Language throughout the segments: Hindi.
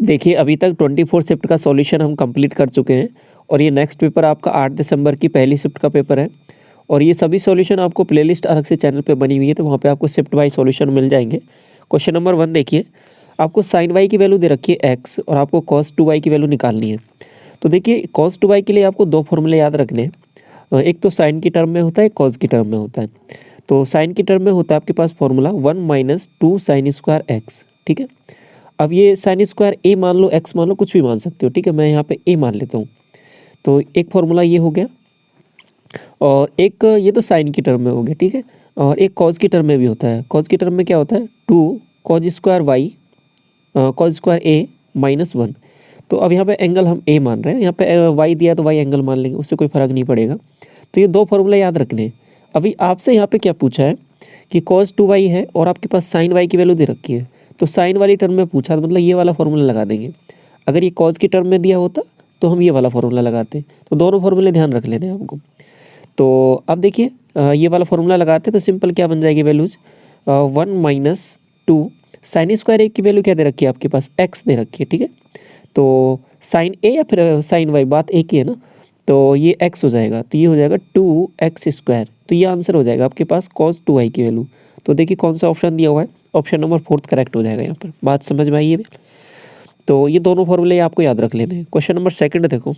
देखिए अभी तक 24 शिफ्ट का सॉल्यूशन हम कंप्लीट कर चुके हैं और ये नेक्स्ट पेपर आपका 8 दिसंबर की पहली शिफ्ट का पेपर है। और ये सभी सॉल्यूशन आपको प्लेलिस्ट अलग से चैनल पे बनी हुई है, तो वहाँ पे आपको शिफ्ट वाइज सॉल्यूशन मिल जाएंगे। क्वेश्चन नंबर 1 देखिए, आपको साइन वाई की वैल्यू दे रखी है एक्स और आपको कॉस 2y की वैल्यू निकालनी है। तो देखिए कॉस 2y के लिए आपको दो फॉर्मूले याद रखने हैं। एक तो साइन की टर्म में होता है, कॉस की टर्म में होता है। तो साइन की टर्म में होता है आपके पास formula 1 minus 2 sine square x, ठीक है। अब ये साइन स्क्वायर ए मान लो, एक्स मान लो, कुछ भी मान सकते हो, ठीक है। मैं यहाँ पे ए मान लेता हूँ। तो एक फॉर्मूला ये हो गया और एक ये तो साइन की टर्म में हो गया, ठीक है। और एक कॉज की टर्म में भी होता है। कॉज की टर्म में क्या होता है, 2 cos square y cos square a -1। तो अब यहाँ पे एंगल हम ए मान रहे हैं, यहाँ पे वाई दिया तो वाई एंगल मान लेंगे, उससे कोई फर्क नहीं पड़ेगा। तो ये दो फॉर्मूला याद रखने हैं। अभी आपसे यहाँ पे क्या पूछा है कि कॉज 2y है और आपके पास साइन वाई की वैल्यू दे रखी है। तो साइन वाली टर्म में पूछा तो मतलब ये वाला फॉर्मूला लगा देंगे। अगर ये कॉज की टर्म में दिया होता तो हम ये वाला फॉर्मूला लगाते। तो दोनों फॉर्मूले ध्यान रख लेने हैं आपको। तो अब देखिए ये वाला फॉर्मूला लगाते तो सिंपल क्या बन जाएगी वैल्यूज़, 1 माइनस 2 साइन स्क्वायर ए की वैल्यू क्या दे रखी है आपके पास, एक्स दे रखी है, ठीक है। तो साइन ए या फिर साइन वाई, बात एक ही है ना। तो ये एक्स हो जाएगा, तो ये हो जाएगा 2x²। तो ये आंसर हो जाएगा आपके पास cos 2y की वैल्यू। तो देखिए कौन सा ऑप्शन दिया हुआ है, ऑप्शन नंबर 4 करेक्ट हो जाएगा यहाँ पर। बात समझ में आई है। तो ये दोनों फॉर्मूले आपको याद रख लेने हैं। क्वेश्चन नंबर 2 देखो,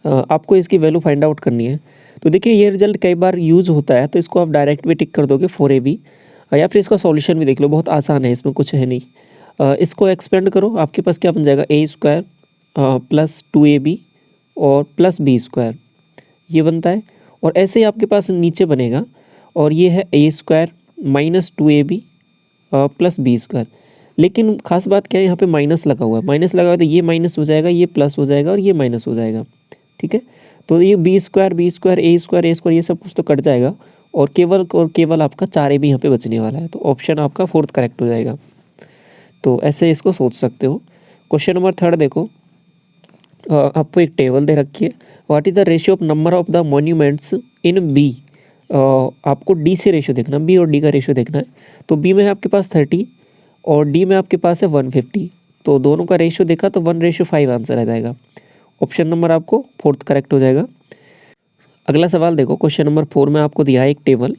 आपको इसकी वैल्यू फाइंड आउट करनी है। तो देखिए ये रिजल्ट कई बार यूज़ होता है, तो इसको आप डायरेक्ट भी टिक कर दोगे 4ab, या फिर इसका सॉल्यूशन भी देख लो, बहुत आसान है, इसमें कुछ है नहीं। इसको एक्सपेंड करो, आपके पास क्या बन जाएगा, a² प्लस 2ab और प्लस b², ये बनता है। और ऐसे ही आपके पास नीचे बनेगा और ये है a² minus 2ab plus b²। लेकिन खास बात क्या है, यहाँ पे माइनस लगा हुआ है, माइनस लगा हुआ है तो ये माइनस हो जाएगा, ये प्लस हो जाएगा और ये माइनस हो जाएगा, ठीक है। तो ये b² a² ये सब कुछ तो कट जाएगा और केवल आपका 4ab यहाँ पे बचने वाला है। तो ऑप्शन आपका 4th करेक्ट हो जाएगा। तो ऐसे इसको सोच सकते हो। क्वेश्चन नंबर 3 देखो, आपको एक टेबल दे रखी है, what is the ratio of number of the monuments in B. आपको डी से रेशियो देखना, बी और डी का रेशियो देखना है। तो बी में है आपके पास 30 और डी में आपके पास है 150। तो दोनों का रेशियो देखा तो 1:5 आंसर आ जाएगा। ऑप्शन नंबर आपको 4th करेक्ट हो जाएगा। अगला सवाल देखो, क्वेश्चन नंबर 4 में आपको दिया है एक टेबल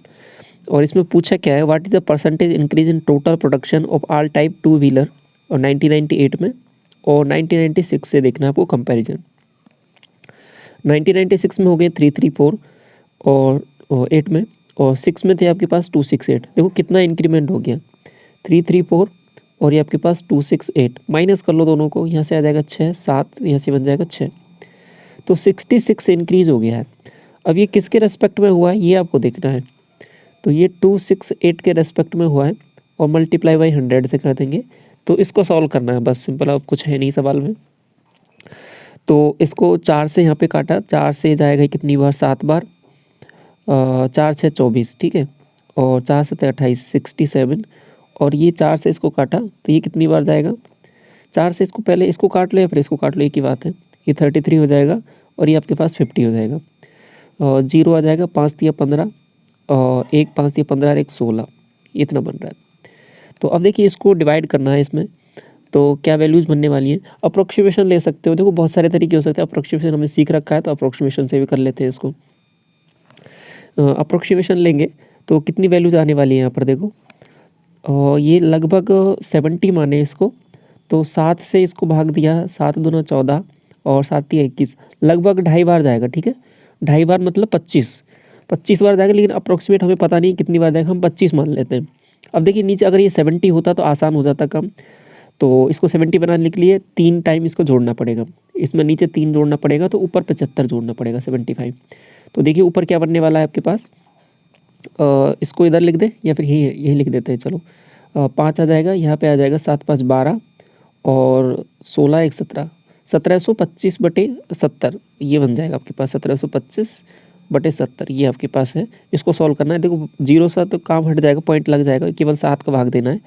और इसमें पूछा क्या है, what is the percentage increase in total production of all type 2 wheeler और 1998 में और 1996 से देखना है आपको कंपैरिजन। 1996 में हो गए 334 और 8 में, और 6 में थे आपके पास 268। देखो कितना इंक्रीमेंट हो गया, 334 और ये आपके पास 268। माइनस कर लो दोनों को, यहाँ से आ जाएगा 6, 7 यहाँ से बन जाएगा 6। तो 66 इंक्रीज हो गया है। अब ये किसके रेस्पेक्ट में हुआ है ये आपको देखना है। तो ये 268 के रेस्पेक्ट में हुआ है और मल्टीप्लाई बाई 100 से कर देंगे। तो इसको सॉल्व करना है बस, सिंपल, अब कुछ है नहीं सवाल में। तो इसको 4 से यहाँ पे काटा, 4 से जाएगा कितनी बार, 7 बार, 4 6 24, ठीक है। और 4 7 28 67। और ये 4 से इसको काटा तो ये कितनी बार जाएगा, 4 से इसको पहले इसको काट लो या फिर इसको काट लो, एक ही बात है। ये 33 हो जाएगा और ये आपके पास 50 हो जाएगा। और 0 आ जाएगा, 5 दिया 15 और 1 5 दिया 15 और 1 16, इतना बन रहा है। तो अब देखिए इसको डिवाइड करना है इसमें, तो क्या वैल्यूज़ बनने वाली हैं। अप्रोक्सीमेशन ले सकते हो, देखो बहुत सारे तरीके हो सकते हैं। अप्रोक्सीमेशन हमने सीख रखा है तो अप्रोक्सीमेशन से भी कर लेते हैं इसको। अप्रोक्सीमेशन लेंगे तो कितनी वैल्यूज़ आने वाली है यहाँ पर देखो, ये लगभग 70 माने इसको। तो 7 से इसको भाग दिया, 7 दूना 14 और 7 तिया 21, लगभग 2.5 बार जाएगा, ठीक है। 2.5 बार मतलब 25 बार जाएगा, लेकिन अप्रोक्सीमेट हमें पता नहीं कितनी बार जाएगा, हम 25 मान लेते हैं। अब देखिए नीचे अगर ये 70 होता तो आसान हो जाता कम। तो इसको 70 बनाने के लिए 3 टाइम इसको जोड़ना पड़ेगा, इसमें नीचे 3 जोड़ना पड़ेगा तो ऊपर 75 जोड़ना पड़ेगा, 75। तो देखिए ऊपर क्या बनने वाला है आपके पास, इसको इधर लिख दे या फिर यही लिख देते हैं, चलो 5 आ जाएगा, यहाँ पे आ जाएगा 7 5 12 और 16 1 17, 1725/70 ये बन जाएगा आपके पास, 1725/70 ये आपके पास है। इसको सॉल्व करना है। देखो 0 से तो काम हट जाएगा, पॉइंट लग जाएगा, केवल 7 का भाग देना है।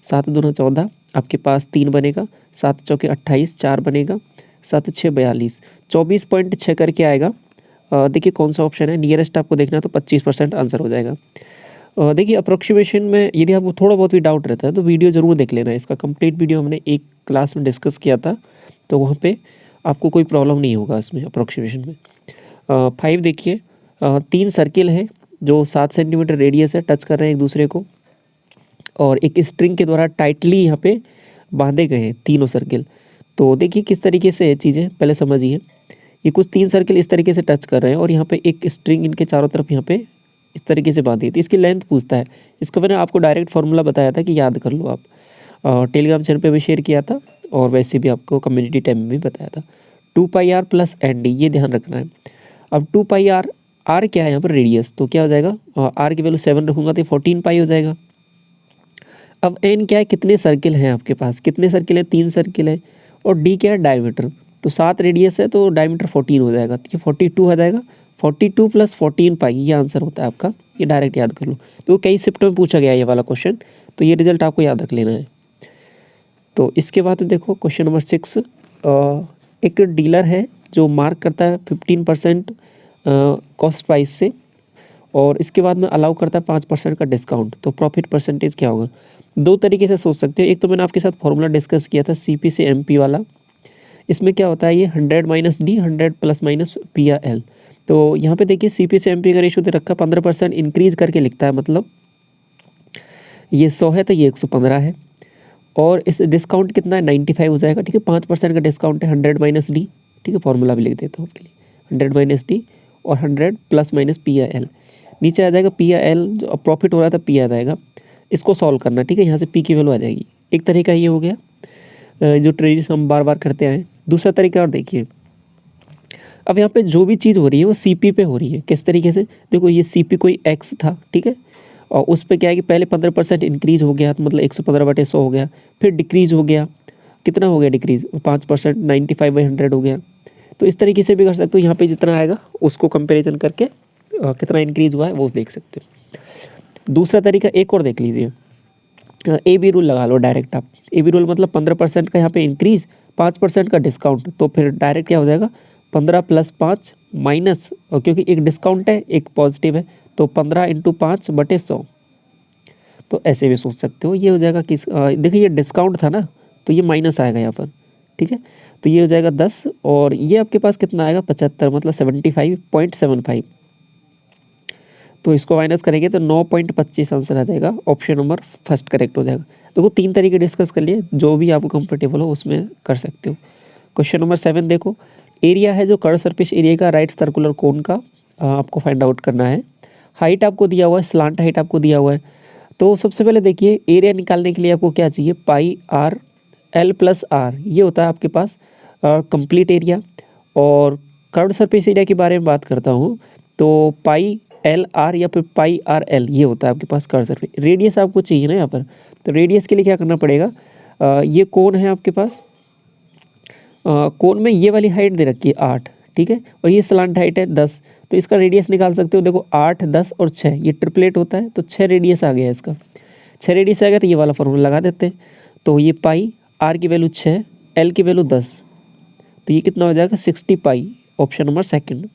7 दूना 14 आपके पास 3 बनेगा, 7 चौके 28 4 बनेगा, 7 6 42, 24.6 करके आएगा। देखिए कौन सा ऑप्शन है नियरेस्ट आपको देखना है, तो 25% आंसर हो जाएगा। देखिए अप्रोक्सीमेशन में यदि आपको थोड़ा बहुत भी डाउट रहता है तो वीडियो ज़रूर देख लेना। इसका कंप्लीट वीडियो हमने एक क्लास में डिस्कस किया था, तो वहाँ पे आपको कोई प्रॉब्लम नहीं होगा इसमें अप्रोक्सीमेशन में। 5 देखिए, 3 सर्किल हैं जो 7 सेंटीमीटर रेडियस है, टच कर रहे हैं एक दूसरे को, और एक स्ट्रिंग के द्वारा टाइटली यहाँ पे बांधे गए हैं तीनों सर्किल। तो देखिए किस तरीके से चीज़ें पहले समझिए। ये कुछ 3 सर्किल इस तरीके से टच कर रहे हैं और यहाँ पे एक स्ट्रिंग इनके चारों तरफ यहाँ पे इस तरीके से बांधी है। तो इसकी लेंथ पूछता है। इसका मैंने आपको डायरेक्ट फार्मूला बताया था कि याद कर लो आप, टेलीग्राम चैनल पे भी शेयर किया था और वैसे भी आपको कम्युनिटी टैब में भी बताया था। 2πr प्लस एन डी, ये ध्यान रखना है। अब 2πr, आर क्या है यहाँ पर रेडियस, तो क्या हो जाएगा, आर की वैल्यू 7 रखूँगा तो 14 पाई हो जाएगा। अब एन क्या है, कितने सर्किल हैं आपके पास, कितने सर्किल है, 3 सर्किल है, और डी क्या है, डायमीटर, तो 7 रेडियस है तो डायमीटर 14 हो जाएगा, तो ये 42 हो जाएगा। 42 प्लस 14 पाई, ये आंसर होता है आपका, ये डायरेक्ट याद कर लो। तो कई शिफ्ट में पूछा गया है ये वाला क्वेश्चन, तो ये रिजल्ट आपको याद रख लेना है। तो इसके बाद देखो क्वेश्चन नंबर 6, एक डीलर है जो मार्क करता है 15% कॉस्ट प्राइस से, और इसके बाद में अलाउ करता है 5% का डिस्काउंट, तो प्रॉफिट परसेंटेज क्या होगा। 2 तरीके से सोच सकते हो। एक तो मैंने आपके साथ फॉर्मूला डिस्कस किया था CP से MP वाला। इसमें क्या होता है, ये 100 minus D, 100 plus minus PL। तो यहाँ पे देखिए CP से MP का रेशो दे रखा, 15% इंक्रीज करके लिखता है, मतलब ये 100 है तो ये 115 है, और इस डिस्काउंट कितना है, 95 हो जाएगा। ठीक है, 5% का डिस्काउंट है, 100 माइनस डी। ठीक है, फॉर्मूला भी लिख देता हूँ आपके लिए, 100 माइनस डी और 100 प्लस माइनस PL। नीचे आ जाएगा PL, जो प्रॉफिट हो रहा था P आ जाएगा। इसको सॉल्व करना, ठीक है, यहाँ से P की वैल्यू आ जाएगी। एक तरीका ये हो गया जो ट्रेडिस हम बार बार करते आए। दूसरा तरीका और देखिए, अब यहाँ पे जो भी चीज़ हो रही है वो CP पे हो रही है। किस तरीके से, देखो ये CP कोई X था, ठीक है, और उस पर क्या है कि पहले 15% इंक्रीज़ हो गया, तो मतलब 115/100 हो गया, फिर डिक्रीज़ हो गया, कितना हो गया डिक्रीज़, 5%, 95/100 हो गया। तो इस तरीके से भी कर सकते हो, यहाँ पे जितना आएगा उसको कंपैरिजन करके कितना इंक्रीज़ हुआ है वो देख सकते हो। दूसरा तरीका एक और देख लीजिए, AB रूल लगा लो डायरेक्ट आप। AB रूल मतलब 15% का यहाँ पे इंक्रीज़, 5% का डिस्काउंट, तो फिर डायरेक्ट क्या हो जाएगा, 15 प्लस 5 माइनस, और क्योंकि एक डिस्काउंट है एक पॉजिटिव है, तो 15 × 5/100। तो ऐसे भी सोच सकते हो, ये हो जाएगा किस, देखिए ये डिस्काउंट था ना, तो ये माइनस आएगा यहाँ पर, ठीक है, तो ये हो जाएगा 10, और ये आपके पास कितना आएगा, 75, मतलब 75.75। तो इसको माइनस करेंगे तो 9.25 आंसर आ जाएगा। ऑप्शन नंबर फर्स्ट करेक्ट हो जाएगा। देखो 3 तरीके डिस्कस कर लिए, जो भी आपको कंफर्टेबल हो उसमें कर सकते हो। क्वेश्चन नंबर 7 देखो, एरिया है जो कर्व सरफेस एरिया का राइट सर्कुलर कोन का आपको फाइंड आउट करना है। हाइट आपको दिया हुआ है, स्लांट हाइट आपको दिया हुआ है। तो सबसे पहले देखिए एरिया निकालने के लिए आपको क्या चाहिए, πr l + r, ये होता है आपके पास कंप्लीट एरिया। और कर्व सरफेस एरिया के बारे में बात करता हूँ तो πLr या फिर πRL, ये होता है आपके पास कर्व सरफेस। रेडियस आपको चाहिए ना यहाँ पर, तो रेडियस के लिए क्या करना पड़ेगा, ये कोण है आपके पास, कोण में ये वाली हाइट दे रखी है 8, ठीक है, और ये स्लांट हाइट है 10, तो इसका रेडियस निकाल सकते हो। देखो 8, 10 और 6, ये ट्रिपलेट होता है, तो 6 रेडियस आ गया इसका। 6 रेडियस आ गया तो ये वाला फॉर्मूला लगा देते हैं। तो ये पाई, आर की वैल्यू 6, एल की वैल्यू 10, तो ये कितना हो जाएगा 60 पाई, ऑप्शन नंबर सेकंड।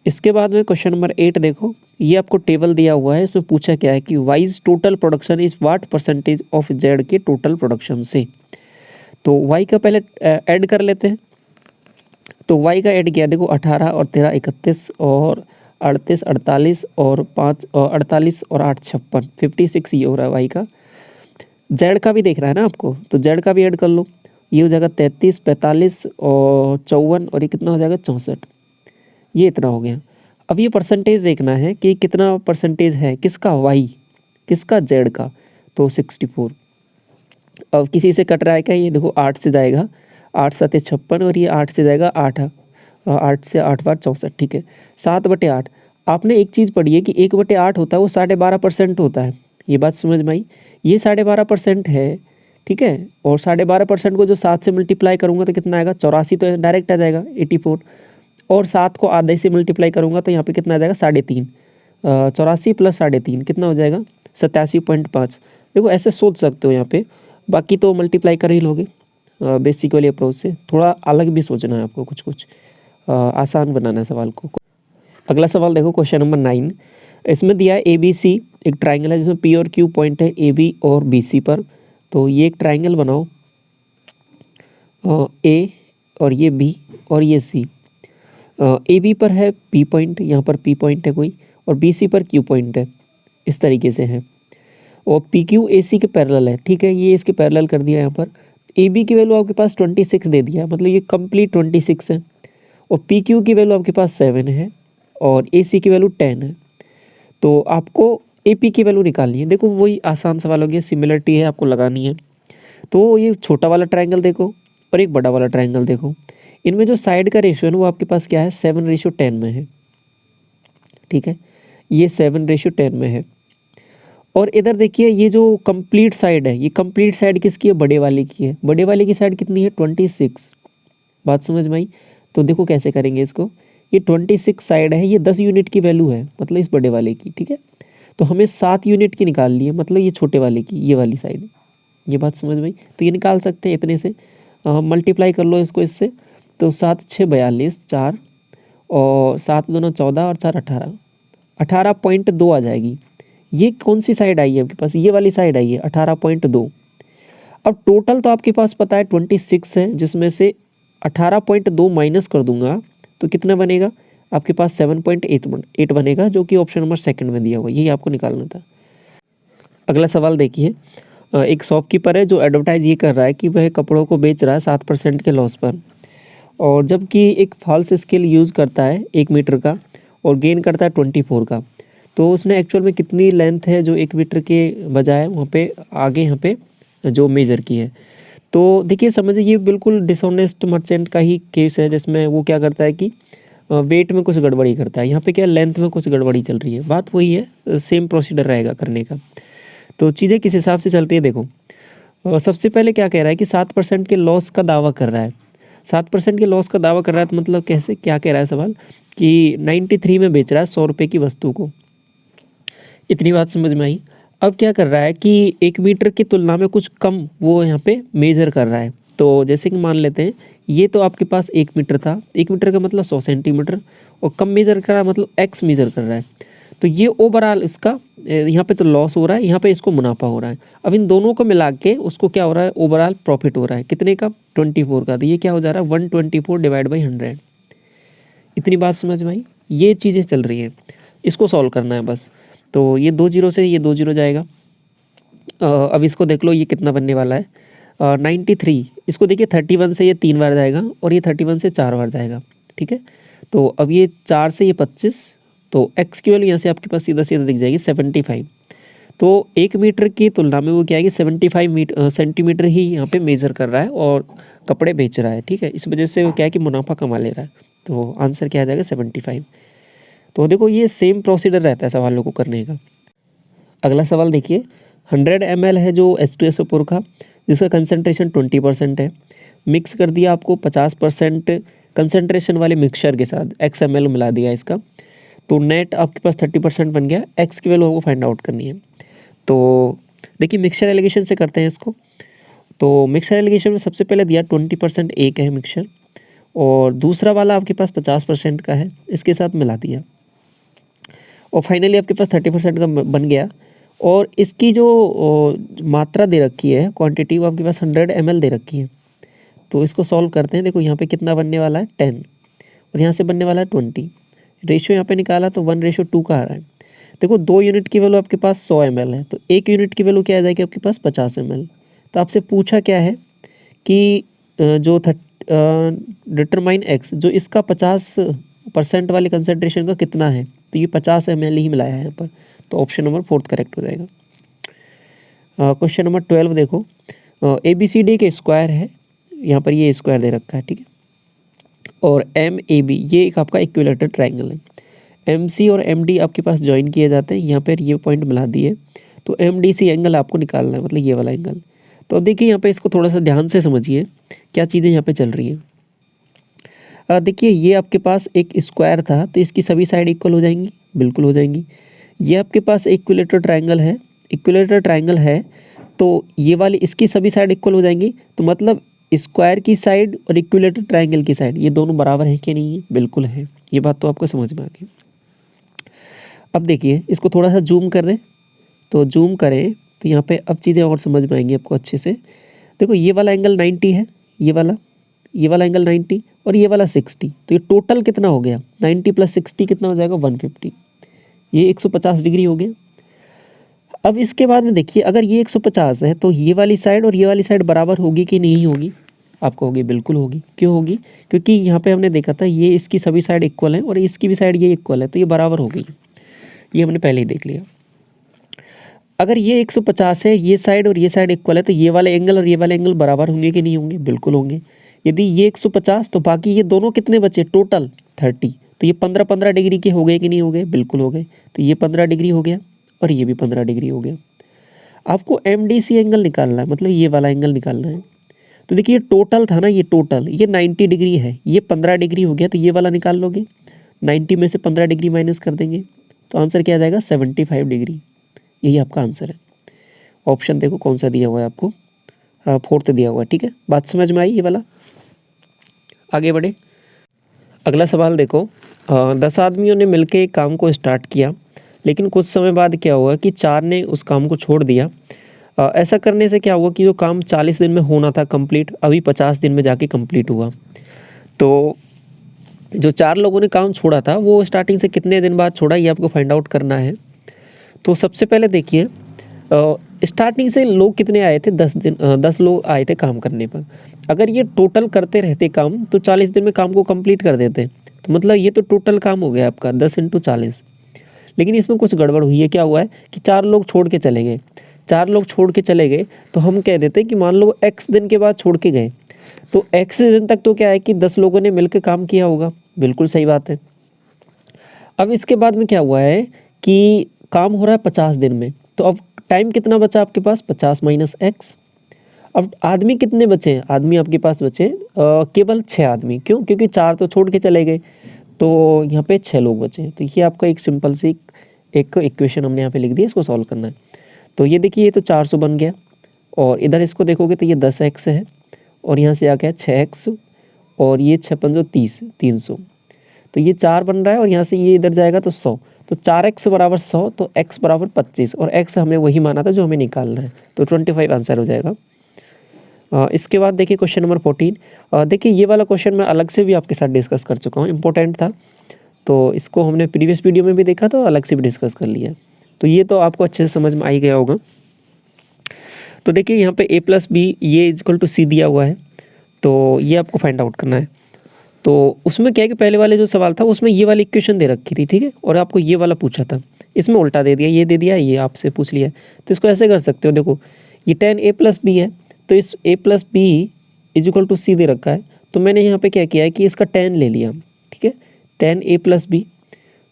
इसके बाद में क्वेश्चन नंबर 8 देखो, ये आपको टेबल दिया हुआ है, इसमें पूछा क्या है कि wise total production is what percentage of Z के टोटल प्रोडक्शन से। तो वाई का पहले ऐड कर लेते हैं। तो वाई का ऐड किया, देखो 18 और 13 31 और 38 48 और 5 48 और 8 56, 56 ये हो रहा है वाई का। जेड का भी देख रहा है ना आपको, तो जेड का भी ऐड कर लो, ये हो जाएगा 33 45 और 54, और ये कितना हो जाएगा 64, ये इतना हो गया। अब ये परसेंटेज देखना है कि कितना परसेंटेज है किसका, वाई, किसका, जेड का, तो 64। अब किसी से कट रहा है क्या, ये देखो 8 से जाएगा, 8 7 56, और ये 8 से जाएगा 8, 8 से 8 बार 64, ठीक है, 7/8। आपने एक चीज़ पढ़ी है कि 1/8 होता है वो 12.5% होता है, ये बात समझ में आई। ये 12.5% है, ठीक है, और 12.5% को जो 7 से मल्टीप्लाई करूँगा तो कितना आएगा, 84, तो डायरेक्ट आ जाएगा 84, और 7 को आधे से मल्टीप्लाई करूँगा तो यहाँ पे कितना आ जाएगा 3.5, 84 + 3.5 कितना हो जाएगा 87.5। देखो ऐसे सोच सकते हो यहाँ पे, बाकी तो मल्टीप्लाई कर ही लोगे बेसिक वाली अप्रोच से। थोड़ा अलग भी सोचना है आपको, कुछ आसान बनाना है सवाल को। अगला सवाल देखो क्वेश्चन नंबर 9, इसमें दिया है ABC, एक ट्राइंगल है जिसमें P और Q पॉइंट है AB और BC पर। तो ये एक ट्राइंगल बनाओ, A और ये B और ये C। AB पर है P पॉइंट, यहाँ पर P पॉइंट है कोई, और BC पर Q पॉइंट है, इस तरीके से है। और PQ AC के पैरेलल है, ठीक है, ये इसके पैरेलल कर दिया यहाँ पर। AB की वैल्यू आपके पास 26 दे दिया, मतलब ये कंप्लीट 26 है। और PQ की वैल्यू आपके पास 7 है और AC की वैल्यू 10 है। तो आपको AP की वैल्यू निकालनी है। देखो वही आसान सवाल हो गया, सिमिलरिटी है, आपको लगानी है। तो ये छोटा वाला ट्रायंगल देखो और एक बड़ा वाला ट्रायंगल देखो, इनमें जो साइड का रेशियो है ना वो आपके पास क्या है, 7:10 में है, ठीक है, ये 7:10 में है। और इधर देखिए ये जो कंप्लीट साइड है, ये कंप्लीट साइड किसकी है, बड़े वाले की है। बड़े वाले की साइड कितनी है, 26। बात समझ में आई? तो देखो कैसे करेंगे इसको, ये 26 साइड है, ये 10 यूनिट की वैल्यू है, मतलब इस बड़े वाले की, ठीक है। तो हमें 7 यूनिट की निकाल ली है, मतलब ये छोटे वाले की, ये वाली साइड। ये बात समझ में आई? तो ये निकाल सकते हैं इतने से, मल्टीप्लाई कर लो इसको इससे। तो 7 6 42, 4 और 7 दूना 14 और 4 18, 18.2 आ जाएगी। ये कौन सी साइड आई है आपके पास, ये वाली साइड आई है, 18.2। अब टोटल तो आपके पास पता है 26 है, जिसमें से 18.2 माइनस कर दूंगा तो कितना बनेगा आपके पास, 7.8 बनेगा, जो कि ऑप्शन नंबर सेकंड में दिया हुआ, यही आपको निकालना था। अगला सवाल देखिए, एक शॉपकीपर है जो एडवर्टाइज ये कर रहा है कि वह कपड़ों को बेच रहा है 7% के लॉस पर, और जबकि एक फॉल्स स्केल यूज़ करता है 1 मीटर का और गेन करता है 24 का। तो उसने एक्चुअल में कितनी लेंथ है जो 1 मीटर के बजाय वहाँ पे आगे यहाँ पे जो मेज़र की है। तो देखिए समझिए ये बिल्कुल डिसऑनेस्ट मर्चेंट का ही केस है, जिसमें वो क्या करता है कि वेट में कुछ गड़बड़ी करता है। यहाँ पे क्या लेंथ में कुछ गड़बड़ी चल रही है, बात वही है, सेम प्रोसीजर रहेगा करने का। तो चीज़ें किस हिसाब से चलती है देखो, सबसे पहले क्या कह रहा है कि 7% के लॉस का दावा कर रहा है। 7% के लॉस का दावा कर रहा है तो मतलब कैसे, क्या कह रहा है सवाल कि 93 में बेच रहा है 100 रुपये की वस्तु को। इतनी बात समझ में आई। अब क्या कर रहा है कि 1 मीटर की तुलना में कुछ कम वो यहाँ पे मेज़र कर रहा है। तो जैसे कि मान लेते हैं ये तो आपके पास 1 मीटर था, 1 मीटर का मतलब 100 सेंटीमीटर, और कम मेज़र कर रहा है मतलब x मेज़र कर रहा है। तो ये ओवरऑल इसका यहाँ पे तो लॉस हो रहा है, यहाँ पे इसको मुनाफा हो रहा है। अब इन दोनों को मिला के उसको क्या हो रहा है, ओवरऑल प्रॉफिट हो रहा है, कितने का, 24 का। तो ये क्या हो जा रहा है, 124 डिवाइड बाई 100। इतनी बात समझ में आई? ये चीज़ें चल रही हैं, इसको सॉल्व करना है बस। तो ये 2 जीरो से ये 2 जीरो जाएगा। अब इसको देख लो ये कितना बनने वाला है, 93। इसको देखिए 31 से ये 3 बार जाएगा और ये 31 से 4 बार जाएगा, ठीक है। तो अब ये 4 से ये 25, तो x की वैल्यू यहाँ से आपके पास सीधा सीधा दिख जाएगी 75। तो 1 मीटर की तुलना में वो क्या है कि 75 सेंटीमीटर ही यहाँ पे मेज़र कर रहा है और कपड़े बेच रहा है, ठीक है। इस वजह से वो क्या है कि मुनाफा कमा ले रहा है। तो आंसर क्या आ जाएगा, 75। तो देखो ये सेम प्रोसीजर रहता है सवालों को करने का। अगला सवाल देखिए, 100 ml है जो H2SO4 का, जिसका कंसनट्रेशन 20% है, मिक्स कर दिया आपको 50% कंसनट्रेशन वाले मिक्सचर के साथ, XML मिला दिया इसका, तो नेट आपके पास 30% बन गया। x की वैल्यू आपको फाइंड आउट करनी है। तो देखिए मिक्सचर एलिगेशन से करते हैं इसको। तो मिक्सचर एलिगेशन में सबसे पहले दिया 20% एक है मिक्सचर, और दूसरा वाला आपके पास 50% का है, इसके साथ मिला दिया, और फाइनली आपके पास 30% का बन गया। और इसकी जो मात्रा दे रखी है, क्वांटिटी, वो आपके पास 100 ml दे रखी है। तो इसको सॉल्व करते हैं। देखो यहाँ पे कितना बनने वाला है, 10, और यहाँ से बनने वाला है 20। रेशियो यहाँ पे निकाला तो 1:2 का आ रहा है। देखो 2 यूनिट की वैल्यू आपके पास 100 ml है, तो 1 यूनिट की वैल्यू क्या आ जाएगी आपके पास, 50 ml। तो आपसे पूछा क्या है कि जो डिटरमाइन x, जो इसका 50% वाले कंसनट्रेशन का कितना है, तो ये 50 ml ही मिलाया है यहाँ पर। तो ऑप्शन नंबर 4 करेक्ट हो जाएगा। क्वेश्चन नंबर 12 देखो, ABCD के स्क्वायर है, यहाँ पर ये स्क्वायर दे रखा है, ठीक है, और MAB ये एक आपका इक्विलेटरल ट्रायंगल है। MC और MD आपके पास ज्वाइन किए जाते हैं, यहाँ पर ये पॉइंट मिला दिए, तो MDC एंगल आपको निकालना है, मतलब ये वाला एंगल। तो देखिए यहाँ पे इसको थोड़ा सा ध्यान से समझिए क्या चीज़ें यहाँ पे चल रही हैं। देखिए ये आपके पास एक स्क्वायर था, तो इसकी सभी साइड इक्वल हो जाएंगी, बिल्कुल हो जाएंगी। ये आपके पास इक्विलेटरल ट्रायंगल है, इक्विलेटरल ट्रायंगल है, तो ये वाली इसकी सभी साइड इक्वल हो जाएंगी। तो मतलब स्क्वायर की साइड और इक्विलेटरल ट्रायंगल की साइड ये दोनों बराबर हैं कि नहीं है, बिल्कुल है। ये बात तो आपको समझ में आ गई। अब देखिए इसको थोड़ा सा जूम कर दें, तो जूम करें तो यहाँ पे अब चीज़ें और समझ में आएंगी आपको अच्छे से। देखो ये वाला एंगल 90 है, ये वाला एंगल 90 और ये वाला 60, तो ये टोटल कितना हो गया 90 + 60 कितना हो जाएगा 150, ये 150 डिग्री हो गया। अब इसके बाद में देखिए अगर ये 150 है तो ये वाली साइड और ये वाली साइड बराबर होगी कि नहीं होगी, आपको होगी, बिल्कुल होगी। क्यों होगी? क्योंकि यहाँ पे हमने देखा था ये इसकी सभी साइड इक्वल है और इसकी भी साइड ये इक्वल है, तो ये बराबर हो गई, ये हमने पहले ही देख लिया। अगर ये 150 है, ये साइड और ये साइड इक्वल है, तो ये वाले एंगल और ये वाले एंगल बराबर होंगे कि नहीं होंगे, बिल्कुल होंगे। यदि ये 150 तो बाकी ये दोनों कितने बचे टोटल 30, तो ये 15-15 डिग्री के हो गए कि नहीं हो गए, बिल्कुल हो गए। तो ये 15 डिग्री हो गया और ये भी 15 डिग्री हो गया। आपको MDC एंगल निकालना है, मतलब ये वाला एंगल निकालना है। तो देखिए ये टोटल था ना, ये टोटल ये 90 डिग्री है, ये 15 डिग्री हो गया, तो ये वाला निकाल लोगे, 90 में से 15 डिग्री माइनस कर देंगे तो आंसर क्या आ जाएगा 75 डिग्री। यही आपका आंसर है। ऑप्शन देखो कौन सा दिया हुआ है आपको, 4th दिया हुआ है। ठीक है, बात समझ में आई ये वाला। आगे बढ़े, अगला सवाल देखो। 10 आदमियों ने मिलकर एक काम को स्टार्ट किया, लेकिन कुछ समय बाद क्या हुआ कि 4 ने उस काम को छोड़ दिया। ऐसा करने से क्या हुआ कि जो काम 40 दिन में होना था कंप्लीट, अभी 50 दिन में जाके कंप्लीट हुआ। तो जो 4 लोगों ने काम छोड़ा था वो स्टार्टिंग से कितने दिन बाद छोड़ा, ये आपको फाइंड आउट करना है। तो सबसे पहले देखिए स्टार्टिंग से लोग कितने आए थे, 10 लोग आए थे काम करने पर। अगर ये टोटल करते रहते काम तो 40 दिन में काम को कंप्लीट कर देते, तो मतलब ये तो टोटल काम हो गया आपका 10 × 40। लेकिन इसमें कुछ गड़बड़ हुई है। क्या हुआ है कि 4 लोग छोड़ के चले गए, 4 लोग छोड़ के चले गए, तो हम कह देते कि मान लो x दिन के बाद छोड़ के गए, तो x दिन तक तो क्या है कि 10 लोगों ने मिलकर काम किया होगा, बिल्कुल सही बात है। अब इसके बाद में क्या हुआ है कि काम हो रहा है 50 दिन में, तो अब टाइम कितना बचा आपके पास 50 - x। अब आदमी कितने बचे हैं, आदमी आपके पास बचे केवल 6 आदमी। क्यों? क्योंकि 4 तो छोड़ के चले गए, तो यहाँ पे 6 लोग बचे हैं। तो ये आपका एक सिंपल सी एक इक्वेशन हमने यहाँ पे लिख दी, इसको सॉल्व करना है। तो ये देखिए ये तो 400 बन गया, और इधर इसको देखोगे तो ये 10x है, और यहाँ से आ गया 6x, और ये 6 × 5 = 30, 300। तो ये 4 बन रहा है, और यहाँ से ये इधर जाएगा तो 100, तो 4x = 100, तो x = 25, और x हमें वही माना था जो हमें निकालना है, तो 25 आंसर हो जाएगा। इसके बाद देखिए क्वेश्चन नंबर 14। देखिए ये वाला क्वेश्चन मैं अलग से भी आपके साथ डिस्कस कर चुका हूँ, इम्पोर्टेंट था, तो इसको हमने प्रीवियस वीडियो में भी देखा था और अलग से भी डिस्कस कर लिया। तो ये तो आपको अच्छे से समझ में आ ही गया होगा। तो देखिए यहाँ पे a + b ये = c दिया हुआ है, तो ये आपको फाइंड आउट करना है। तो उसमें क्या है कि पहले वाले जो सवाल था उसमें ये वाली इक्वेशन दे रखी थी, ठीक है, और आपको ये वाला पूछा था, इसमें उल्टा दे दिया, ये दे दिया, ये आपसे पूछ लिया। तो इसको ऐसे कर सकते हो, देखो ये tan a + b है, तो इस a + b = c दे रखा है, तो मैंने यहाँ पे क्या किया है कि इसका tan ले लिया, ठीक है, tan a + b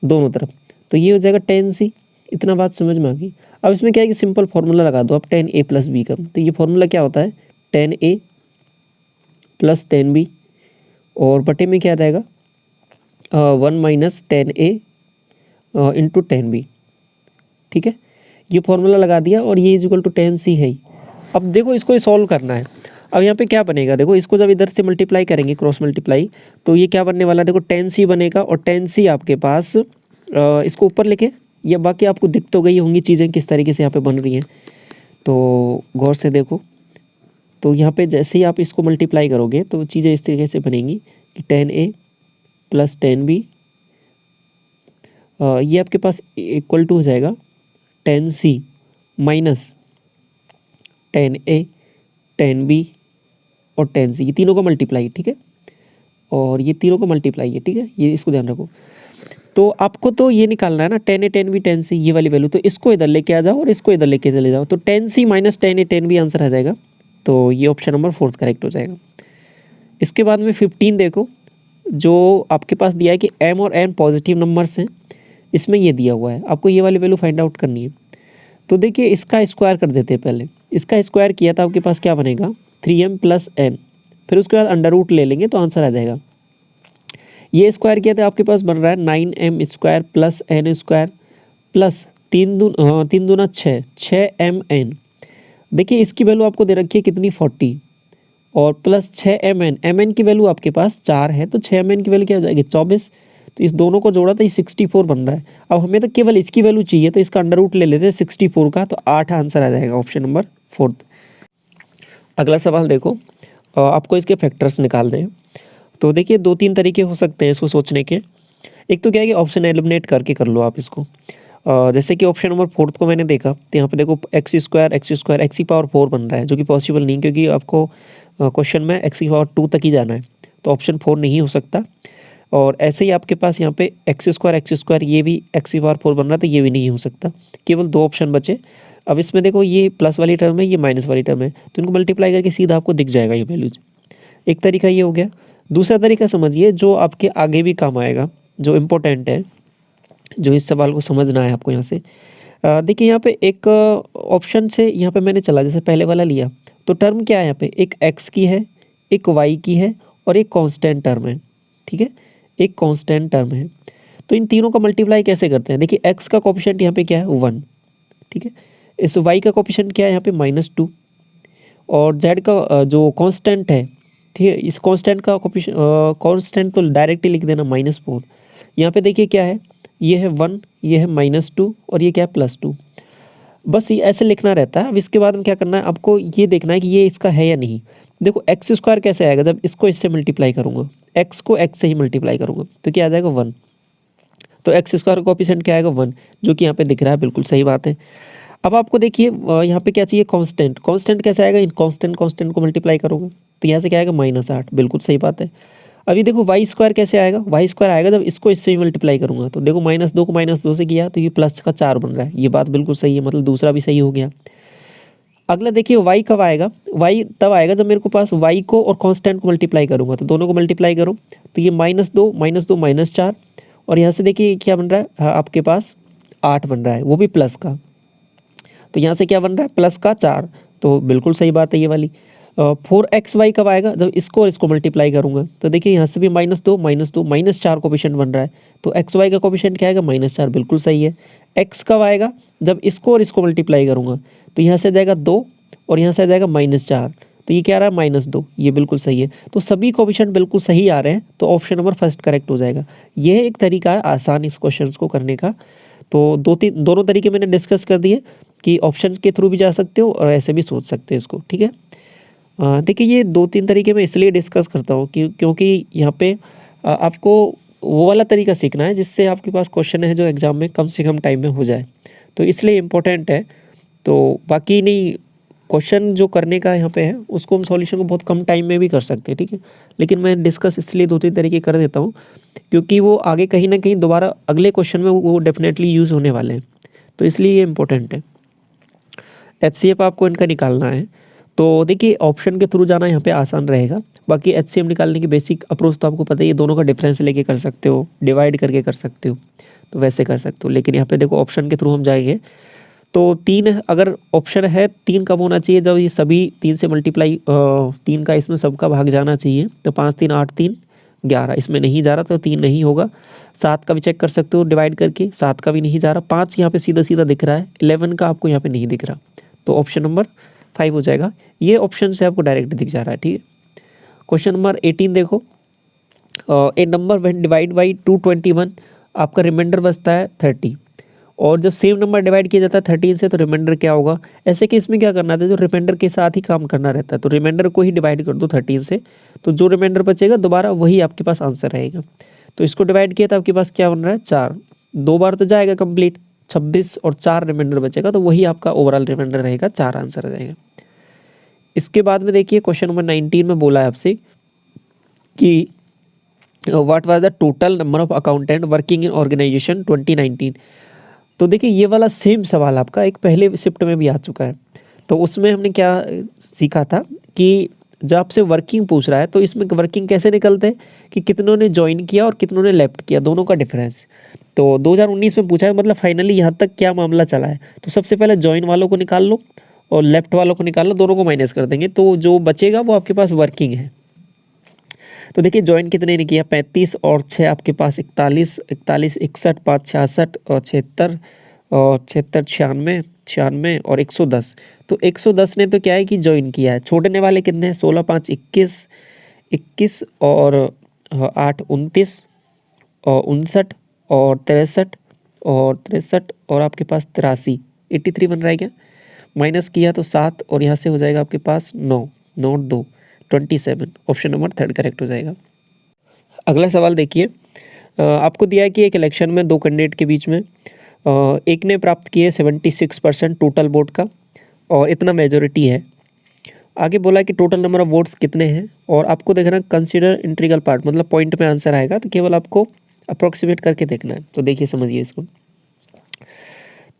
दोनों तरफ, तो ये हो जाएगा tan c। इतना बात समझ में आ गई। अब इसमें क्या है कि सिंपल फार्मूला लगा दो आप tan a + b का, तो ये फार्मूला क्या होता है tan a + tan b, और बटे में क्या आ जाएगा 1 - tan a × tan b, ठीक है, ये फार्मूला लगा दिया, और ये = tan c है ही। अब देखो इसको सॉल्व करना है। अब यहाँ पे क्या बनेगा, देखो इसको जब इधर से मल्टीप्लाई करेंगे, क्रॉस मल्टीप्लाई, तो ये क्या बनने वाला है, देखो tan c बनेगा, और tan c आपके पास इसको ऊपर लिखे, या बाकी आपको दिख तो गई होंगी चीज़ें किस तरीके से यहाँ पे बन रही हैं, तो गौर से देखो। तो यहाँ पे जैसे ही आप इसको मल्टीप्लाई करोगे तो चीज़ें इस तरीके से बनेंगी कि tan a + tan b, ये आपके पास = हो जाएगा tan c - tan a, tan b और tan c, ये तीनों का मल्टीप्लाई, ठीक है, और ये तीनों का मल्टीप्लाई है, ठीक है, ये इसको ध्यान रखो। तो आपको तो ये निकालना है ना tan a tan b tan c, ये वाली वैल्यू, तो इसको इधर लेके आ जाओ और इसको इधर लेके चले जाओ, तो tan c - tan a tan b answer आ जाएगा। तो ये ऑप्शन नंबर 4 करेक्ट हो जाएगा। इसके बाद में 15 देखो, जो आपके पास दिया है कि m और n पॉजिटिव नंबर्स हैं, इसमें ये दिया हुआ है, आपको ये वाली वैल्यू फाइंड आउट करनी है। तो देखिए इसका स्क्वायर कर देते हैं पहले, इसका स्क्वायर किया था आपके पास क्या बनेगा 3m + n, फिर उसके बाद अंडर रूट ले लेंगे तो आंसर आ जाएगा। ये स्क्वायर किया था आपके पास बन रहा है 9m² + n² प्लस 3 दूना 6, 6mn। देखिए इसकी वैल्यू आपको दे रखी है कितनी 40, और प्लस 6mn, mn की वैल्यू आपके पास 4 है, तो 6mn की वैल्यू क्या हो जाएगी 24। तो इस दोनों को जोड़ा तो ये 64 बन रहा है। अब हमें तो केवल इसकी वैल्यू चाहिए, तो इसका अंडर रूट ले लेते हैं 64 का, तो 8 आंसर आ जाएगा ऑप्शन नंबर 4। अगला सवाल देखो, आपको इसके फैक्टर्स निकालने हैं। तो देखिए 2-3 तरीके हो सकते हैं इसको सोचने के। एक तो क्या है कि ऑप्शन एलिमिनेट करके कर लो आप इसको। जैसे कि ऑप्शन नंबर 4 को मैंने देखा, तो यहाँ पे देखो एक्स स्क्वायर एक्स की पावर 4 बन रहा है, जो कि पॉसिबल नहीं, क्योंकि आपको क्वेश्चन में एक्स की पावर 2 तक ही जाना है, तो ऑप्शन 4 नहीं हो सकता। और ऐसे ही आपके पास यहाँ पे एक्स स्क्वायर ये भी एक्स की पावर 4 बन रहा था, ये भी नहीं हो सकता। केवल 2 ऑप्शन बचे। अब इसमें देखो ये प्लस वाली टर्म है, ये माइनस वाली टर्म है, तो इनको मल्टीप्लाई करके सीधा आपको दिख जाएगा ये वैल्यूज। एक तरीका ये हो गया। दूसरा तरीका समझिए, जो आपके आगे भी काम आएगा, जो इम्पोर्टेंट है, जो इस सवाल को समझना है आपको यहाँ से। देखिए यहाँ पे एक ऑप्शन से यहाँ पे मैंने चला, जैसे पहले वाला लिया, तो टर्म क्या है यहाँ पे, एक एक्स की है, एक वाई की है और एक कांस्टेंट टर्म है। ठीक है, एक कांस्टेंट टर्म है। तो इन तीनों का मल्टीप्लाई कैसे करते हैं? देखिए एक्स का कोफिशिएंट यहाँ पे क्या है, 1। ठीक है, इस वाई का कोफिशिएंट क्या है यहाँ पे, -2। और जेड का जो कांस्टेंट है, ठीक है, इस कांस्टेंट का कांस्टेंट तो डायरेक्ट ही लिख देना, -4। यहाँ पे देखिए क्या है, ये है 1, ये है -2 और ये क्या है, +2। बस ये ऐसे लिखना रहता है। अब इसके बाद में क्या करना है, आपको ये देखना है कि ये इसका है या नहीं। देखो एक्स स्क्वायर कैसे आएगा, जब इसको इससे मल्टीप्लाई करूँगा, एक्स को एक्स से ही मल्टीप्लाई करूँगा, तो क्या आ जाएगा, 1। तो एक्स स्क्वायर का कोफिशिएंट क्या आएगा, 1, जो कि यहाँ पे दिख रहा है, बिल्कुल सही बात है। अब आपको देखिए यहाँ पे क्या चाहिए, कांस्टेंट। कांस्टेंट कैसे आएगा, इन कांस्टेंट को मल्टीप्लाई करोगे, तो यहाँ से क्या आएगा, -8, बिल्कुल सही बात है। अभी देखो वाई स्क्वायर कैसे आएगा, वाई स्क्वायर आएगा जब इसको इससे ही मल्टीप्लाई करूँगा, तो देखो -2 को -2 से किया तो ये +4 बन रहा है, ये बात बिल्कुल सही है, मतलब दूसरा भी सही हो गया। अगला देखिए वाई कब आएगा, वाई तब आएगा जब मेरे को पास वाई को और कांस्टेंट को मल्टीप्लाई करूँगा, तो दोनों को मल्टीप्लाई करो, तो ये -2 -4, और यहाँ से देखिए क्या बन रहा है, आपके पास 8 बन रहा है, वो भी प्लस का। तो यहाँ से क्या बन रहा है, प्लस का 4, तो बिल्कुल सही बात है ये वाली। 4xy कब आएगा, जब इसको और इसको मल्टीप्लाई करूँगा, तो देखिए यहाँ से भी -2 -4 कोफिशिएंट बन रहा है, तो xy का कोफिशिएंट क्या आएगा, -4, बिल्कुल सही है। x कब आएगा, जब इसको और इसको मल्टीप्लाई करूँगा, तो यहाँ से आ जाएगा 2 और यहाँ से आ जाएगा -4, तो ये क्या आ रहा है, -2, ये बिल्कुल सही है। तो सभी कोफिशिएंट बिल्कुल सही आ रहे हैं, तो ऑप्शन नंबर फर्स्ट करेक्ट हो जाएगा। यह एक तरीका है आसान इस क्वेश्चन को करने का। तो दोनों तरीके मैंने डिस्कस कर दिए कि ऑप्शन के थ्रू भी जा सकते हो और ऐसे भी सोच सकते हो इसको। ठीक है, देखिए ये 2-3 तरीके मैं इसलिए डिस्कस करता हूँ क्योंकि यहाँ पे आपको वो वाला तरीका सीखना है जिससे आपके पास क्वेश्चन है जो एग्ज़ाम में कम से कम टाइम में हो जाए, तो इसलिए इम्पोर्टेंट है। तो बाकी नहीं, क्वेश्चन जो करने का यहाँ पे है उसको हम सॉल्यूशन को बहुत कम टाइम में भी कर सकते हैं। ठीक है, लेकिन मैं डिस्कस इसलिए 2-3 तरीके कर देता हूँ क्योंकि वो आगे कहीं ना कहीं दोबारा अगले क्वेश्चन में वो डेफिनेटली यूज़ होने वाले हैं, तो इसलिए ये इम्पोर्टेंट है। HCF आपको इनका निकालना है, तो देखिए ऑप्शन के थ्रू जाना यहाँ पे आसान रहेगा। बाकी HCF निकालने की बेसिक अप्रोच तो आपको पता ही है, दोनों का डिफरेंस लेके कर सकते हो, डिवाइड करके कर सकते हो, तो वैसे कर सकते हो। लेकिन यहाँ पे देखो ऑप्शन के थ्रू हम जाएंगे, तो 3 अगर ऑप्शन है 3 कब होना चाहिए, जब ये सभी 3 से मल्टीप्लाई 3 का इसमें सबका भाग जाना चाहिए, तो 5 3 8 3 11, इसमें नहीं जा रहा तो 3 नहीं होगा। 7 का भी चेक कर सकते हो डिवाइड करके, 7 का भी नहीं जा रहा। 5 यहाँ पे सीधा सीधा दिख रहा है, 11 का आपको यहाँ पे नहीं दिख रहा, तो ऑप्शन नंबर 5 हो जाएगा। ये ऑप्शन से आपको डायरेक्ट दिख जा रहा है। ठीक है, क्वेश्चन नंबर 18 देखो, ए नंबर व्हेन डिवाइड बाई 221 आपका रिमाइंडर बचता है 30, और जब सेम नंबर डिवाइड किया जाता है 13 से, तो रिमाइंडर क्या होगा। ऐसे केस में क्या करना था, जो रिमाइंडर के साथ ही काम करना रहता है, तो रिमाइंडर को ही डिवाइड कर दो 13 से, तो जो रिमाइंडर बचेगा दोबारा वही आपके पास आंसर रहेगा। तो इसको डिवाइड किया तो आपके पास क्या बन रहा है, 4, 2 बार तो जाएगा कंप्लीट, 26 और 4 रिमाइंडर बचेगा, तो वही आपका ओवरऑल रिमाइंडर रहेगा, 4 आंसर आ जाएगा। इसके बाद में देखिए क्वेश्चन नंबर 19 में बोला है आपसे कि what was the total number of accountant working in organisation 2019। तो देखिए ये वाला सेम सवाल आपका एक पहले शिफ्ट में भी आ चुका है, तो उसमें हमने क्या सीखा था कि जब आपसे वर्किंग पूछ रहा है तो इसमें वर्किंग कैसे निकलते हैं कि कितनों ने ज्वाइन किया और कितनों ने लेफ्ट किया, दोनों का डिफरेंस। तो 2019 में पूछा है, मतलब फाइनली यहाँ तक क्या मामला चला है। तो सबसे पहले ज्वाइन वालों को निकाल लो और लेफ्ट वालों को निकाल लो, दोनों को माइनस कर देंगे, तो जो बचेगा वो आपके पास वर्किंग है। तो देखिए ज्वाइन कितने ने किया, 35 और 6 आपके पास 41, 61, 5 66 और 76 और 76 96 और 110। तो 110 ने तो क्या है कि ज्वाइन किया है। छोड़ने वाले कितने हैं, 16 5 21 और 8 29 और 59 और 63 और आपके पास 83, 83 बन रहा है क्या, माइनस किया तो 7 और यहाँ से हो जाएगा आपके पास 9, 9 2 27। ऑप्शन नंबर 3 करेक्ट हो जाएगा। अगला सवाल देखिए, आपको दिया है कि एक इलेक्शन में दो कैंडिडेट के बीच में एक ने प्राप्त किए 76% टोटल वोट का और इतना मेजोरिटी है। आगे बोला कि टोटल नंबर ऑफ वोट्स कितने हैं और आपको देखना कंसीडर इंटीग्रल पार्ट, मतलब पॉइंट में आंसर आएगा तो केवल आपको अप्रोक्सीमेट करके देखना है। तो देखिए समझिए इसको।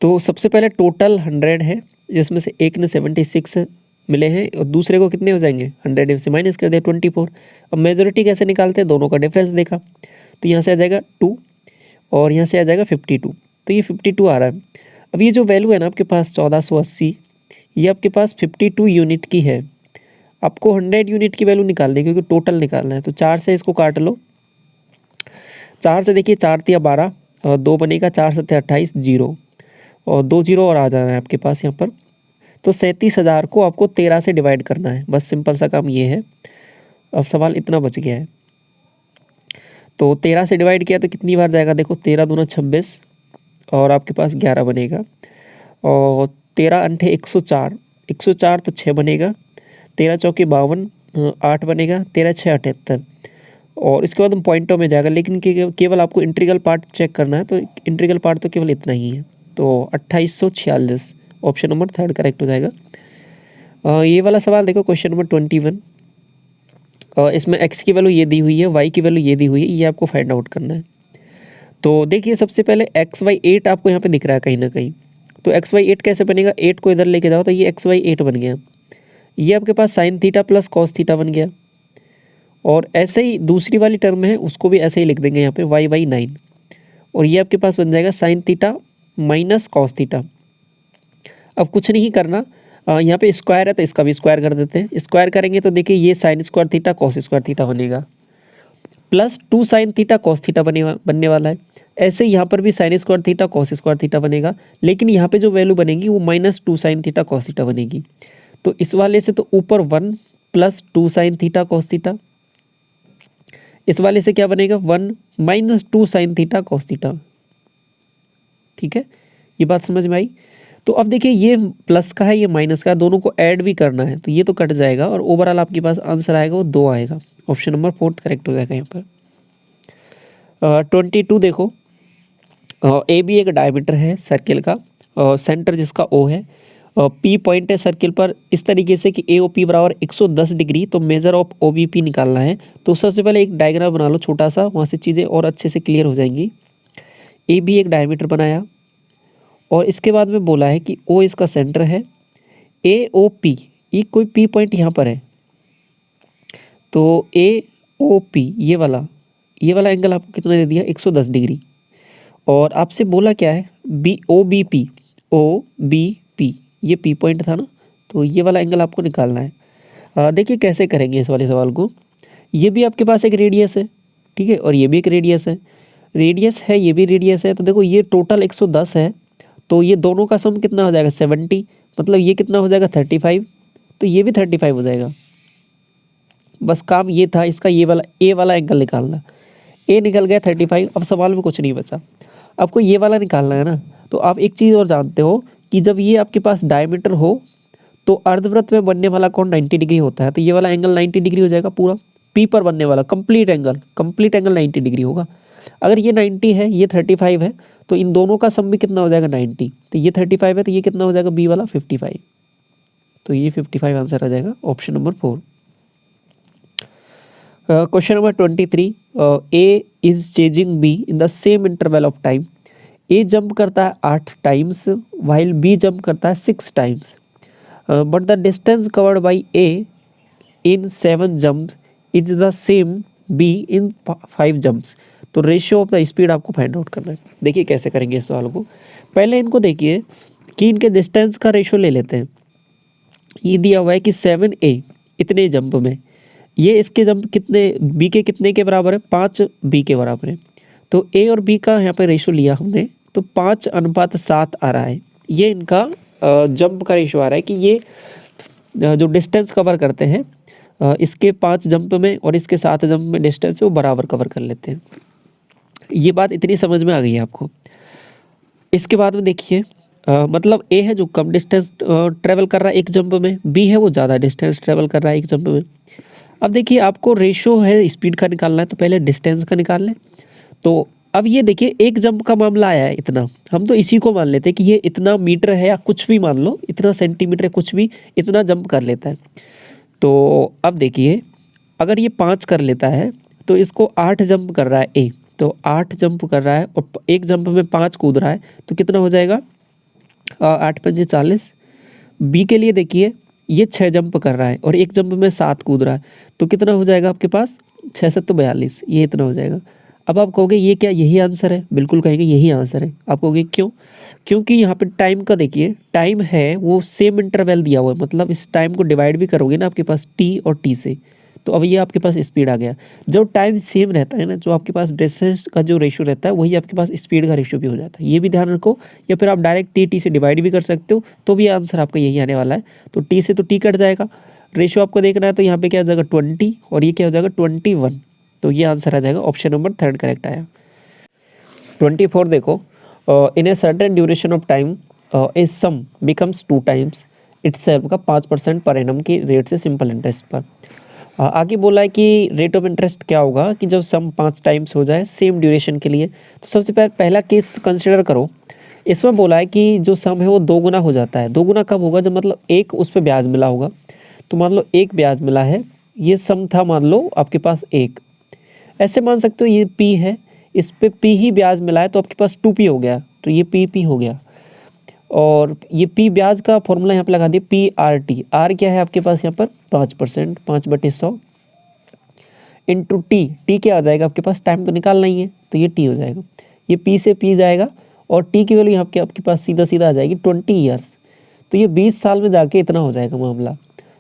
तो सबसे पहले टोटल 100 है, जिसमें से एक ने 76 मिले हैं और दूसरे को कितने हो जाएंगे, 100 से माइनस कर दिया 24। अब मेजोरिटी कैसे निकालते हैं, दोनों का डिफरेंस देखा तो यहाँ से आ जाएगा 2 और यहाँ से आ जाएगा 52, तो ये 52 आ रहा है। अब ये जो वैल्यू है ना आपके पास 1480, ये आपके पास 52 यूनिट की है। आपको 100 यूनिट की वैल्यू निकालनी है क्योंकि टोटल निकालना है। तो 4 से इसको काट लो, 4 से देखिए 4 तिया 12 और 2 बनेगा, 4 7 28 0 और 2 0 और आ जाना है आपके पास यहाँ पर। तो 37,000 को आपको 13 से डिवाइड करना है, बस सिंपल सा काम ये है। अब सवाल इतना बच गया है, तो 13 से डिवाइड किया तो कितनी बार जाएगा, देखो 13 दूना 26 और आपके पास 11 बनेगा और 13 अंठे 104, 104 तो 6 बनेगा, 13 चौके 52 8 बनेगा, 13 6 78 और इसके बाद हम पॉइंटों में जाएगा। लेकिन केवल आपको इंटीग्रल पार्ट चेक करना है, तो इंटीग्रल पार्ट तो केवल इतना ही है। तो 2846 ऑप्शन नंबर 3 करेक्ट हो जाएगा। ये वाला सवाल देखो, क्वेश्चन नंबर 21। इसमें x की वैल्यू ये दी हुई है, y की वैल्यू ये दी हुई है, ये आपको फाइंड आउट करना है। तो देखिए सबसे पहले xy8 आपको यहाँ पे दिख रहा है कहीं ना कहीं, तो xy8 कैसे बनेगा, 8 को इधर लेके जाओ तो ये xy8 बन गया। ये आपके पास sine theta plus cos theta बन गया और ऐसे ही दूसरी वाली टर्म है उसको भी ऐसे ही लिख देंगे यहाँ पे y/9 और ये आपके पास बन जाएगा sine theta minus cos theta. अब कुछ नहीं करना, यहाँ पे स्क्वायर है तो इसका भी स्क्वायर कर देते हैं। स्क्वायर करेंगे तो देखिए ये sine square theta cos square theta बनेगा plus 2 sine theta cos theta बनने वाला है। ऐसे यहाँ पर भी sine square theta cos square theta बनेगा, लेकिन यहाँ पे जो वैल्यू बनेगी वो -2 साइन थीटा कॉस थीटा बनेगी। तो इस वाले से तो ऊपर 1 + 2 साइन थीटा कॉस थीटा, इस वाले से क्या बनेगा 1 - 2 साइन थीटा कॉस थीटा। ठीक है, ये बात समझ में आई। तो अब देखिए ये प्लस का है, ये माइनस का है, दोनों को ऐड भी करना है तो ये तो कट जाएगा और ओवरऑल आपके पास आंसर आएगा वो 2 आएगा। ऑप्शन नंबर 4 करेक्ट हो जाएगा यहाँ पर। 22 देखो, ए बी एक डायमीटर है सर्किल का, सेंटर जिसका ओ है, पी पॉइंट है सर्किल पर इस तरीके से कि ए ओ पी बराबर 110 डिग्री, तो measure of O B P निकालना है। तो सबसे पहले एक डायग्राम बना लो छोटा सा, वहाँ से चीज़ें और अच्छे से क्लियर हो जाएंगी। ए बी एक डायमीटर बनाया और इसके बाद में बोला है कि ओ इसका सेंटर है, ए ओ पी ये कोई पी पॉइंट यहाँ पर है, तो ए ओ पी ये वाला एंगल आपको कितना दे दिया 110 डिग्री। और आपसे बोला क्या है बी ओ बी पी ये पी पॉइंट था ना, तो ये वाला एंगल आपको निकालना है। देखिए कैसे करेंगे इस वाले सवाल को। ये भी आपके पास एक रेडियस है, ठीक है, और ये भी एक रेडियस है, ये भी रेडियस है। तो देखो ये टोटल 110 है, तो ये दोनों का सम कितना हो जाएगा 70, मतलब ये कितना हो जाएगा 35, तो ये भी 35 हो जाएगा। बस काम ये था इसका, ये वाला ए वाला एंगल निकालना। ए निकल गया 35, अब सवाल में कुछ नहीं बचा, आपको ये वाला निकालना है ना। तो आप एक चीज़ और जानते हो कि जब ये आपके पास डायमीटर हो तो अर्धवृत्त में बनने वाला कोण 90 डिग्री होता है, तो ये वाला एंगल 90 डिग्री हो जाएगा पूरा। पी पर बनने वाला कंप्लीट एंगल 90 डिग्री होगा। अगर ये 90 है ये 35 है, तो इन दोनों का सम भी कितना हो जाएगा 90, तो ये 35 है तो ये कितना हो जाएगा बी वाला 55, तो ये 55 आंसर आ जाएगा option number 4। Question number 23, A is chasing be in the same interval of time. A jump करता है 8 टाइम्स वाइल बी जंप करता है 6 times, but the distance covered by A in 7 jumps is the same be in 5 jumps. तो रेशियो ऑफ द स्पीड आपको फाइंड आउट करना है। देखिए कैसे करेंगे इस सवाल को। पहले इनको देखिए कि इनके डिस्टेंस का रेशियो ले लेते हैं। ये दिया हुआ है कि 7A इतने जंप में, ये इसके जंप कितने बी के कितने के बराबर है 5 बी के बराबर है, तो ए और बी का यहाँ पे रेशियो लिया हमने तो 5:7 आ रहा है। ये इनका जंप का रेशियो आ रहा है कि ये जो डिस्टेंस कवर करते हैं इसके 5 जंप में और इसके 7 जंप में डिस्टेंस वो बराबर कवर कर लेते हैं। ये बात इतनी समझ में आ गई है आपको। इसके बाद में देखिए मतलब ए है जो कम डिस्टेंस ट्रेवल कर रहा है एक जंप में, बी है वो ज़्यादा डिस्टेंस ट्रेवल कर रहा है एक जंप में। अब देखिए आपको रेशो है स्पीड का निकालना है, तो पहले डिस्टेंस का निकाल लें। तो अब ये देखिए एक जंप का मामला आया है इतना, हम तो इसी को मान लेते हैं कि ये इतना मीटर है या कुछ भी मान लो, इतना सेंटीमीटर है कुछ भी, इतना जंप कर लेता है। तो अब देखिए अगर ये 5 कर लेता है तो इसको 8 जंप कर रहा है ए, तो 8 जंप कर रहा है और एक जंप में 5 कूद रहा है, तो कितना हो जाएगा 8 पंजे 40। बी के लिए देखिए ये 6 जंप कर रहा है और एक जंप में 7 कूद रहा है, तो कितना हो जाएगा आपके पास 6 7 42, ये इतना हो जाएगा। अब आप कहोगे ये क्या यही आंसर है, बिल्कुल कहेंगे यही आंसर है। आप कहोगे क्यों, क्योंकि यहाँ पे टाइम का देखिए टाइम है वो सेम इंटरवल दिया हुआ है, मतलब इस टाइम को डिवाइड भी करोगे ना आपके पास टी और टी से, तो अब ये आपके पास स्पीड आ गया। जो टाइम सेम रहता है ना, जो आपके पास डिस्टेंस का जो रेशियो रहता है वही आपके पास स्पीड का रेशियो भी हो जाता है, ये भी ध्यान रखो। या फिर आप डायरेक्ट टी से डिवाइड भी कर सकते हो, तो भी आंसर आपका यही आने वाला है। तो टी से तो टी कट जाएगा, रेशियो आपको देखना है, तो यहाँ पे क्या हो जाएगा 20 और ये क्या हो जाएगा 21, तो ये आंसर आ जाएगा ऑप्शन नंबर 3 करेक्ट आया। 24 देखो, in a certain duration of time a sum becomes 2 times itself का 5% पर एनम की रेट से सिंपल इंटरेस्ट पर। आगे बोला है कि रेट ऑफ इंटरेस्ट क्या होगा कि जब सम 5 टाइम्स हो जाए सेम ड्यूरेशन के लिए। तो सबसे पहला केस कंसिडर करो, इसमें बोला है कि जो सम है वो 2 गुना हो जाता है। 2 गुना कब होगा, जब मतलब एक उस पर ब्याज मिला होगा। तो मान लो एक ब्याज मिला है, ये सम था मान लो आपके पास 1, ऐसे मान सकते हो ये पी है, इस पे पी ही ब्याज मिला है तो आपके पास 2p हो गया, तो ये पी हो गया। और ये पी ब्याज का फॉर्मूला यहाँ पे लगा दिए PRT, आर क्या है आपके पास यहाँ पर 5%, 5/100 इंटू टी क्या आ जाएगा आपके पास, टाइम तो निकालना ही है तो ये टी हो जाएगा, ये पी से पी जाएगा और टी की वैल्यू यहाँ पे आपके पास सीधा आ जाएगी 20 ईयर्स, तो ये 20 साल में जाके इतना हो जाएगा मामला।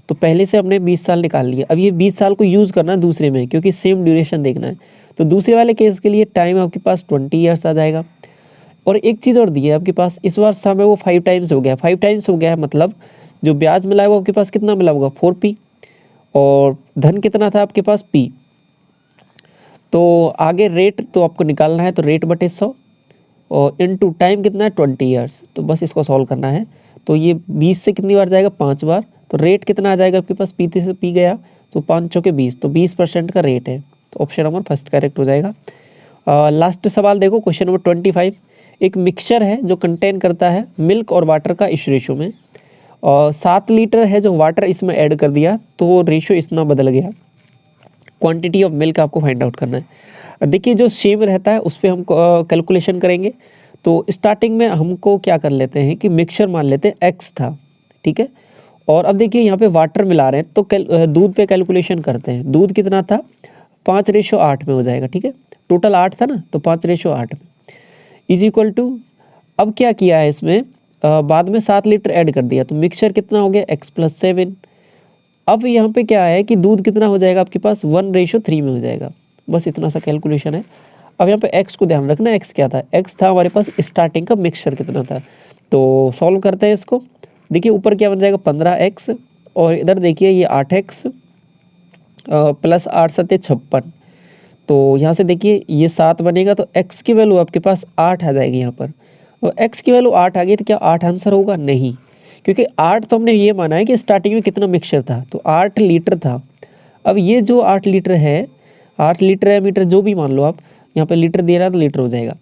तो पहले से हमने 20 साल निकाल लिया, अब ये 20 साल को यूज़ करना है दूसरे में, क्योंकि सेम ड्यूरेशन देखना है। तो दूसरे वाले केस के लिए टाइम आपके पास 20 ईयर्स आ जाएगा। और एक चीज़ और दी है आपके पास, इस बार समय वो 5 टाइम्स हो गया, 5 टाइम्स हो गया है, मतलब जो ब्याज मिला है वो आपके पास कितना मिला होगा 4p, और धन कितना था आपके पास p। तो आगे रेट तो आपको निकालना है, तो रेट बटे 100 और इनटू टाइम कितना है 20 ईयर्स, तो बस इसको सॉल्व करना है। तो ये 20 से कितनी बार जाएगा 5 बार, तो रेट कितना आ जाएगा आपके पास, पी से पी गया तो 5 चौके 20, तो 20% का रेट है, तो ऑप्शन नंबर फर्स्ट करेक्ट हो जाएगा। लास्ट सवाल देखो, क्वेश्चन नंबर 25। एक मिक्सचर है जो कंटेन करता है मिल्क और वाटर का इस रेशो में, और 7 लीटर है जो वाटर इसमें ऐड कर दिया तो रेशो इतना बदल गया। क्वांटिटी ऑफ मिल्क आपको फाइंड आउट करना है। देखिए जो सेम रहता है उस पर हम कैलकुलेशन करेंगे। तो स्टार्टिंग में हमको क्या कर लेते हैं कि मिक्सचर मान लेते हैं x था, ठीक है। और अब देखिए यहाँ पे वाटर मिला रहे हैं, तो दूध पे कैलकुलेशन करते हैं। दूध कितना था 5:8 में हो जाएगा, ठीक है। टोटल 8 था ना, तो 5:8 में इज इक्वल टू, अब क्या किया है इसमें बाद में 7 लीटर ऐड कर दिया, तो मिक्सचर कितना हो गया x+7। अब यहाँ पे क्या है कि दूध कितना हो जाएगा आपके पास 1:3 में हो जाएगा, बस इतना सा कैलकुलेशन है। अब यहाँ पे x को ध्यान रखना, x क्या था, x था हमारे पास स्टार्टिंग का मिक्सचर कितना था। तो सॉल्व करते हैं इसको। देखिए ऊपर क्या बन जाएगा 15x, और इधर देखिए ये 8x प्लस 8 7 56, तो यहाँ से देखिए ये 7 बनेगा, तो x की वैल्यू आपके पास 8 आ जाएगी यहाँ पर। और x की वैल्यू 8 आ गई तो क्या 8 आंसर होगा, नहीं, क्योंकि 8 तो हमने ये माना है कि स्टार्टिंग में कितना मिक्सचर था, तो 8 लीटर था। अब ये जो 8 लीटर है, 8 लीटर है मीटर जो भी मान लो आप, यहाँ पे लीटर दे रहा है तो लीटर हो जाएगा।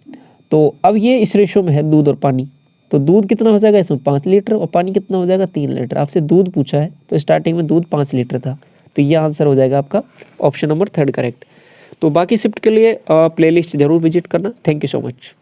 तो अब ये इस रेशो में है दूध और पानी, तो दूध कितना हो जाएगा इसमें 5 लीटर और पानी कितना हो जाएगा 3 लीटर। आपसे दूध पूछा है तो स्टार्टिंग में दूध 5 लीटर था, तो ये आंसर हो जाएगा आपका ऑप्शन नंबर 3 करेक्ट। तो बाकी शिफ्ट के लिए प्लेलिस्ट जरूर विजिट करना। Thank you so much.